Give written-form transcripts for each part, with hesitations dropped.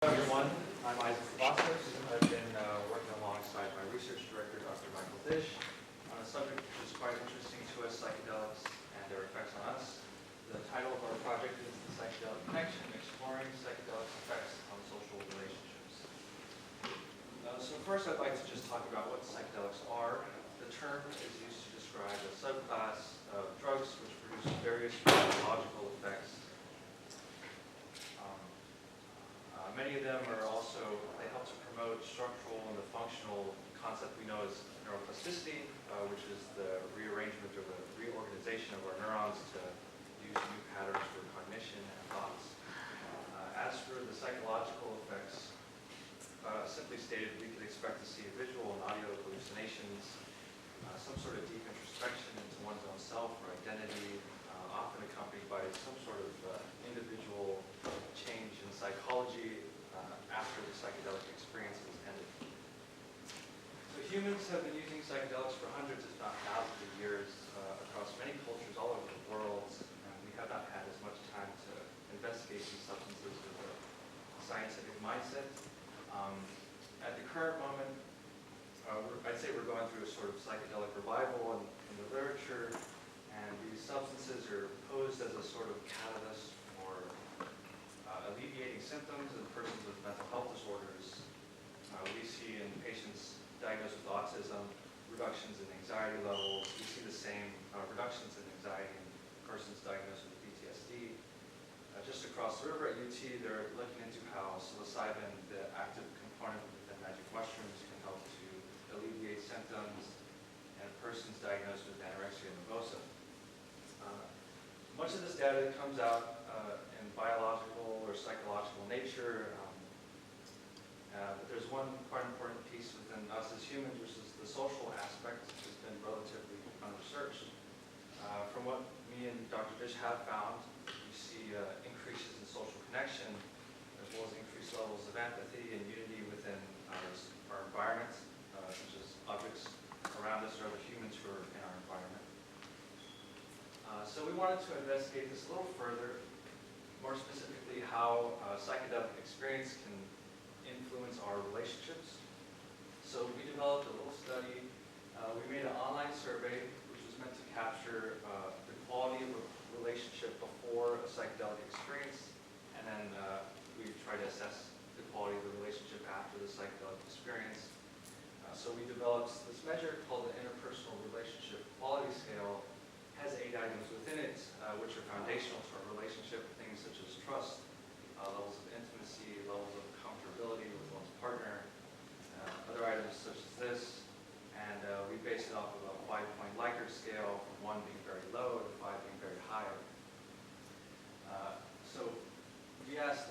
Hello everyone, I'm I.Cavazos. I've been working alongside my research director, Dr. Michael Dish, on a subject which is quite interesting to us, psychedelics and their effects on us. The title of our project is The Psychedelic Connection, Exploring Psychedelics Effects on Social Relationships. So first I'd like to just talk about what psychedelics are. The term is used to describe a subclass of drugs which produce various physiological effects. Many of them are also, they help to promote structural and the functional concept we know as neuroplasticity, which is the rearrangement or the reorganization of our neurons to use new patterns for cognition and thoughts. As for the psychological effects, simply stated, we could expect to see visual and audio hallucinations, some sort of deep introspection into one's own self or identity, often accompanied by some sort of individual change in psychology after the psychedelic experience is ended. So humans have been using psychedelics for hundreds, if not thousands of years across many cultures all over the world, and we have not had as much time to investigate these substances with a scientific mindset. At the current moment, I'd say we're going through a sort of psychedelic revival in the literature, and these substances are posed as a sort of catalyst for alleviating symptoms in persons with mental health disorders. We see in patients diagnosed with autism reductions in anxiety levels. We see the same reductions in anxiety in persons diagnosed with PTSD. Just across the river at UT, they're looking into how psilocybin, the active component within magic mushrooms, can help to alleviate symptoms in persons diagnosed with anorexia nervosa. Much of this data comes out in biological or psychological nature, but there's one quite important piece within us as humans, which is the social aspect, which has been relatively unresearched. From what me and Dr. Dish have found, we see increases in social connection, as well as increased levels of empathy and unity within our environment, such as objects around us or other humans who are in our environment. So we wanted to investigate this a little further, more specifically how psychedelic experience can influence our relationships. So we developed a little study. We made an online survey which was meant to capture the quality of a relationship before a psychedelic experience, and then we tried to assess the quality of the relationship after the psychedelic experience. So we developed this measure called the Interpersonal Relationship Quality Scale. Has 8 items within it, which are foundational to our relationship, things such as trust, levels of intimacy, levels of comfortability with one's partner, other items such as this, and we based it off of a 5-point Likert scale, from 1 being very low to 5 being very high. So we asked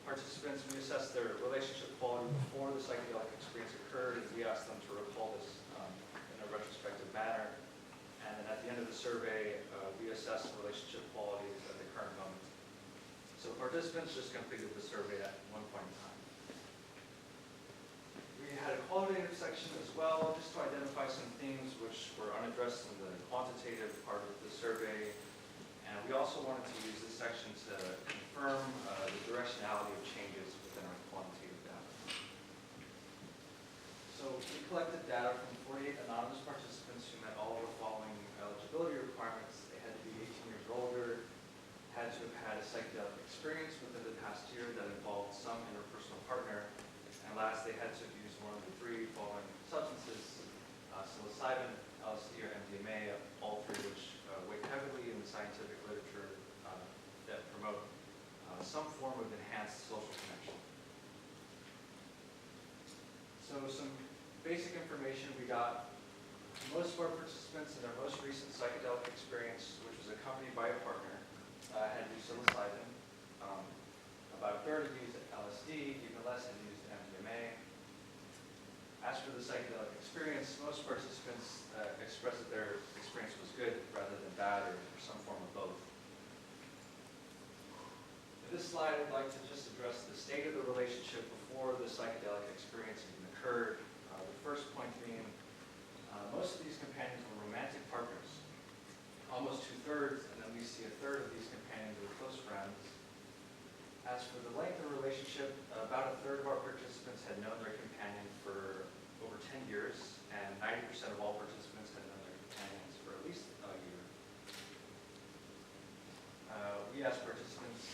participants, we assessed their relationship quality before the psychedelic experience occurred, and we asked them to recall this in a retrospective manner. And then at the end of the survey, we assessed relationship qualities at the current moment. So participants just completed the survey at one point in time. We had a qualitative section as well, just to identify some themes which were unaddressed in the quantitative part of the survey. And we also wanted to use this section to confirm the directionality of changes within our quantitative data. So we collected data from 48 anonymous participants who met all of the following eligibility requirements. They had to be 18 years or older, had to have had a psychedelic experience within the past year that involved some interpersonal partner, and last, they had to have used one of the 3 following substances, psilocybin, LSD, or MDMA, all 3 which weigh heavily in the scientific literature that promote some form of enhanced social connection. So some basic information we got. Most of our participants in their most recent psychedelic experience, which was accompanied by a partner, had used psilocybin. About a third had used LSD, even less had used MDMA. As for the psychedelic experience, most participants expressed that their experience was good rather than bad, or some form of both. In this slide, I'd like to just address the state of the relationship before the psychedelic experience even occurred. The first point being, most of these companions were romantic partners, almost 2/3, and then we see a third of these companions were close friends. As for the length of the relationship, about about a third of our participants had known their companion for over 10 years, and 90% of all participants had known their companions for at least a year. We asked participants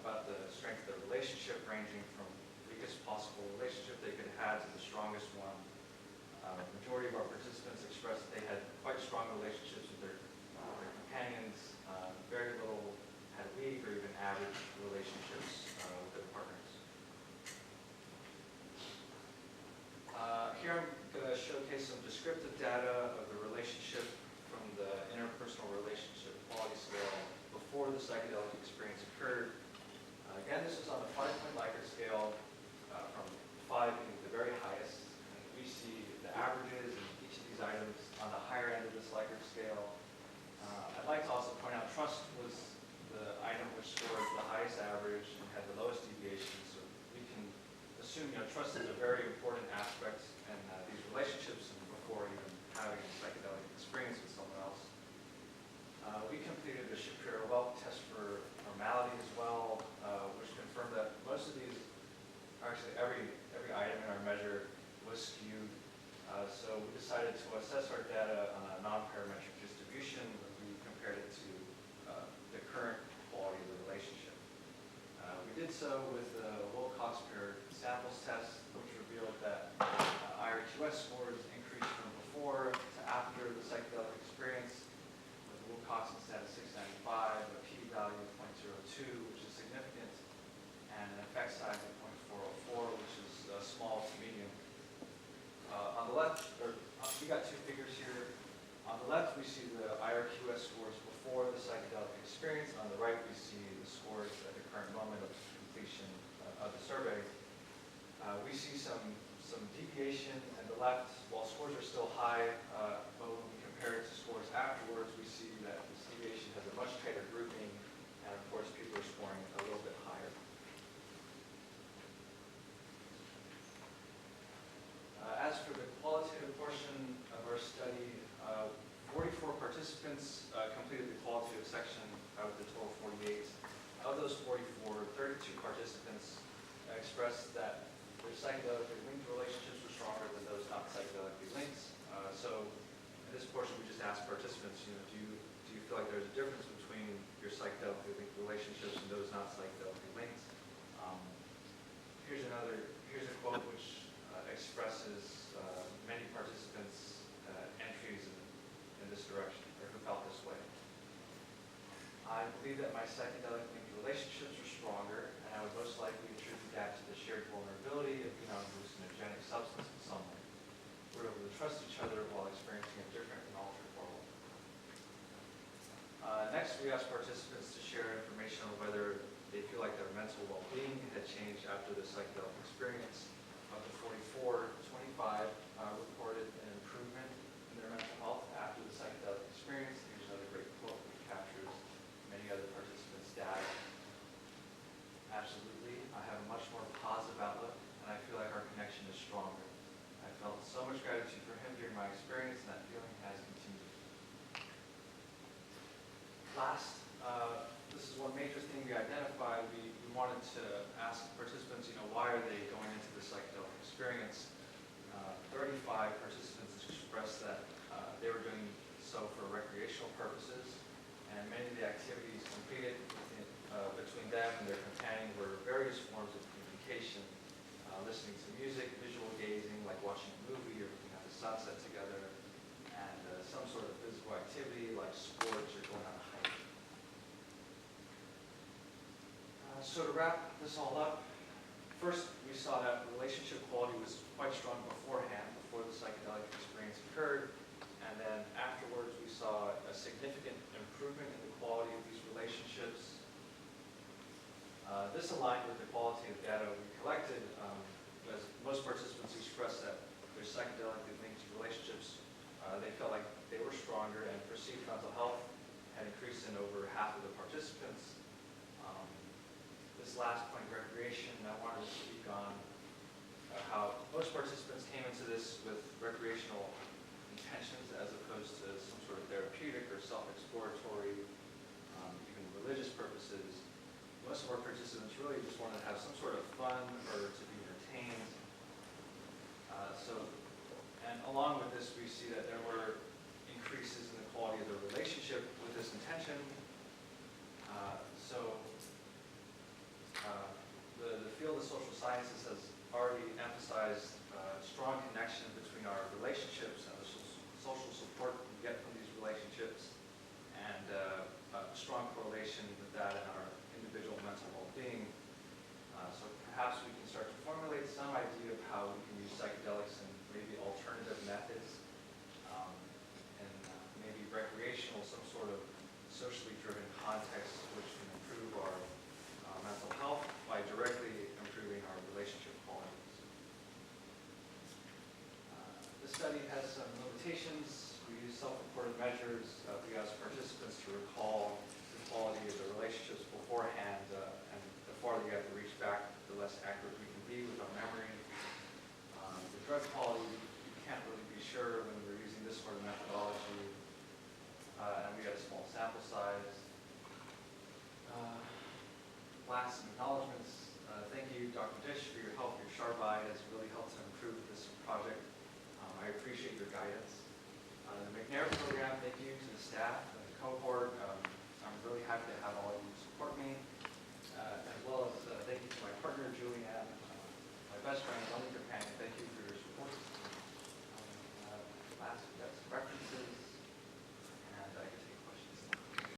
about the strength of their relationship, ranging from the weakest possible relationship they could have had to the strongest one. The majority of our participants expressed that they had quite strong relationships with their companions. Very little had weak or even average relationships with their partners. Here I'm going to showcase some descriptive data of the relationship from the Interpersonal Relationship Quality Scale before the psychedelic experience occurred. Again, this is on the 5-point Likert scale from 5 being the very highest. And we see the averages in each of these items on the higher end of this Likert scale. I'd like to also point out trust was the item which scored the highest average and had the lowest deviation. So we can assume, trust is a very important aspect in these relationships and before even having a psychedelic experience with someone else. We completed a Shapiro-Welt test for normality as well, which confirmed that most of these, actually every item in our measure was skewed. So we decided to assess our data on a non-parametric distribution. We compared it to the current quality of the relationship. We did so with the Wilcox samples test, which revealed that IRQS scores increased from before to after the psychedelic experience, with Wilcox instead of 695, a p-value of 0.02, which is significant, and an effect size of 0.404, which is small to medium. On the left, we got two figures here. On the left, we see the IRQS scores before the psychedelic experience. On the right, we see the scores at the current moment of completion of the survey. We see some deviation at the left. While scores are still high, but when we compare it to scores afterwards, we see that this deviation has a much tighter grouping, and of course, people are scoring a little bit higher. As for the qualitative portion of our study, 44 participants completed the qualitative section out of the total 48. Of those 44, 32 participants expressed that their psychedelically linked relationships were stronger than those not psychedelically linked. So in this portion, we just asked participants, do you feel like there's a difference between your psychedelically linked relationships and those not psychedelically linked? Here's a quote which expresses many participants' entries in this direction, or who felt this way. I believe that my psychedelic-linked relationships are stronger, and I would most likely attribute that to the shared vulnerability of being on a hallucinogenic substance in some way. We're able to trust each other while experiencing a different and altered world. Next, we asked participants to share information on whether they feel like their mental well-being had changed after the psychedelic experience. Of the 44, 25 reported an improvement in their mental health after the psychedelic experience. Here's another great quote which captures many other participants' data. Absolutely, I have a much more positive outlook, and I feel like our connection is stronger. I felt so much gratitude for him during my experience, and that feeling has continued. Last, this is one major thing we identified. We wanted to ask participants, why are they going into the psychedelic experience? 35 participants expressed that they were doing so for recreational purposes, and many of the activities completed between them and their companion were various forms of communication, listening to music, visual gazing, like watching a movie or looking at the sunset together, and some sort of physical activity like sports or going on a hike. So to wrap this all up, first we saw that relationship quality was quite strong beforehand, before the psychedelic experience occurred, and then afterwards we saw a significant improvement in the quality of these relationships. This aligned with the qualitative data we collected, as most participants expressed that their psychedelically linked relationships, they felt like they were stronger, and perceived mental health had increased in over half of the participants. This last point, recreation, I wanted to speak on how most participants came into this with recreational intentions as opposed to some sort of therapeutic or self-exploratory, even religious purposes. Most most of our participants really just wanted to have some sort of fun or to be entertained. And along with this, we see that there were increases in the quality of the relationship with this intention. The field of social sciences has already emphasized strong connection between our relationships and the social support we get from these relationships, and a strong correlation with that in our individual mental well-being. So perhaps we can start to formulate some idea of how we can use psychedelics and maybe alternative methods, and maybe recreational, some sort of socially driven context which can improve our mental health by directly improving our relationship qualities. This study has some limitations. We use self-reported measures. We ask participants to recall the quality of the relationships beforehand, and the farther you have to reach back, the less accurate we can be with our memory. The drug quality, you can't really be sure when we're using this sort of methodology, and we have a small sample size. Last, some acknowledgements. Thank you, Dr. Dish, for your help. Your sharp eye has really helped to improve this project. I appreciate your guidance. The McNair program, thank you to the staff and the cohort. I'm really happy to have all